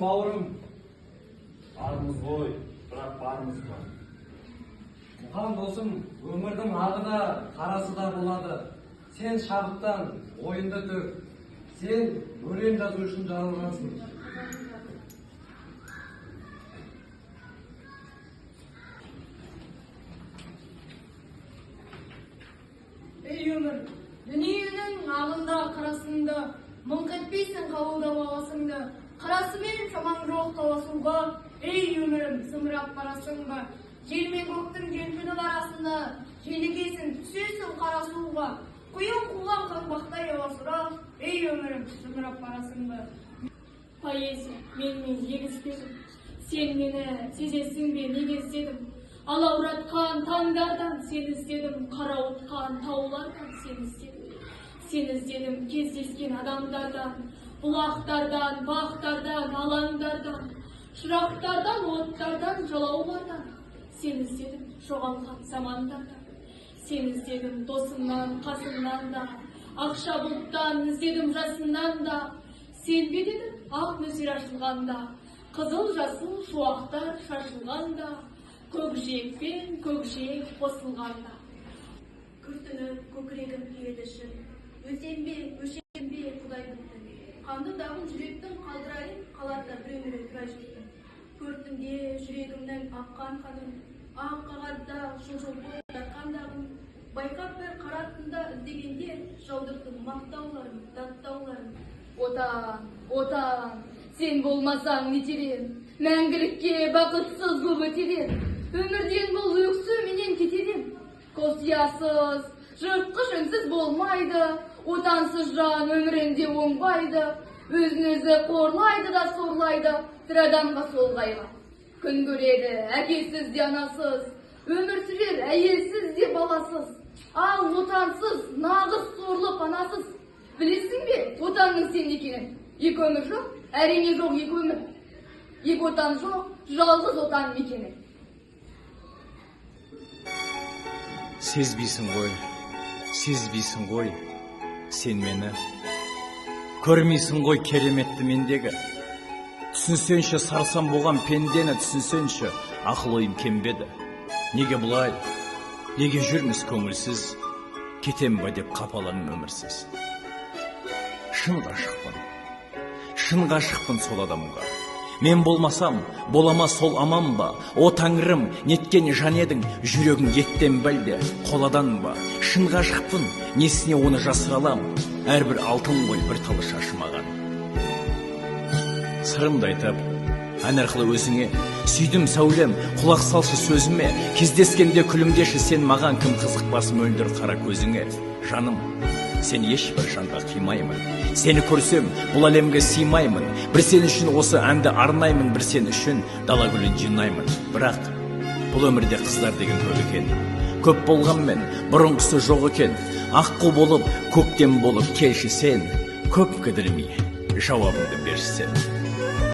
бауырым. Бармыз ғой, бірақ бармыз ба? Мұқан досым, өмірдің ағы да, қарасы да болады. Сен шабыттан ойынды төк. Сен өлең жазу үшін жаралғансың. Ей өмір, дүниенің ағында қарасыңды, мыңқ етпейсің қабылдамағасыңды. Қарасымен шамаң жоқ таласуға, ей өмірім, сымырап барасың ба? Жер мен көктің желпіні арасында, желігесің, түсесің қарасуға. Құйын қуған қаңбақтай ауасыра, ей өмірім, сымырап барасың ба? Поэзия, менімен егіспедім. Сен мені сезесің бе, неге іздедім? Алауратқан таңдардан сен іздедім, қарауытқан таулардан сен іздедім. Сен іздедім кездескен адамдардан, бұлақтардан, бақтардан, алаңдардан, шырақтардан, оттардан, жалаулардан. Сен іздедім жоғалған замандардан. Сен іздедім досымнан, қасымнан да, ақша бұлттан іздедім жасынан да. Сен бе дедім ақ нөсер ашылғанда, қызыл жасыл шуақтар шашылғанда, көкжиекпен көкжиек қосылғанда. Күртініп көкірегім келеді шын, өсем бе құдай біттің. Қанды дағын жүректің қалдырайын, қаларда бір өмірі тұра жүрдім. Көрттім де жүрегімнің аққан қаным, ақ қағазда шұжылды жатқандағым. Байқап бір қараттында іздегенде жаудырдым мақтауларым, даттауларым. Отан, отан, сен болмасаң не терем, мәңгілікке бақытсыз көп өтеден. Өмірден бұл өксі менен кетеден. Қосиясыз, жыртқыш үнсіз болмайды, отансыз жан өмірінде оңбайды. Өзін-өзі қорлайды да сорлайды, тірі солғайға. Күн көреді, әкесіз де анасыз, өмір сүрер, әйелсіз де баласыз. Ал отансыз, нағыз сорлы панасыз. Білесің бе, отанның сен екенін? Екі өмір жоқ, әрине жоқ екі өмір. Екі отан жоқ, жалғыз отан мекені. Сезбейсің ғой, сен мені. Көрмейсің ғой кереметті мендегі. Түсінсенші сарсам болған пендені, түсінсенші ақыл ойым кембеді. Неге бұлай, неге жүрміз көңілсіз, кетем ба деп қапаланым өмірсіз. Шын ғашықпын сол адамға. Мен болмасам, болама сол аман ба? О тәңірім, неткен жан едің, жүрегің еттен бәлде, қоладан ба? Шын ғашықпын, несіне оны жасыралам? Әрбір алтын ғой бір талы шашымаған. Сырымды айтып, ән арқылы өзіңе, сүйдім сәулем, құлақ салшы сөзіме. Кездескенде күлімдеші сен маған, кім қызықпас мөлдір қара көзіңе. Жаным, сен ешбір жанға қимаймын. Сені көрсем, бұл әлемге сыймаймын. Бір сен үшін осы әнді арнаймын, бір сен үшін дала гүлін жинаймын. Бірақ бұл өмірде қыздар деген көп екен. Көп болғанмен бұрынғысы жоқ екен. Аққу болып, көктем болып келші сен. Көп кідірмей жауабыңды берші сен.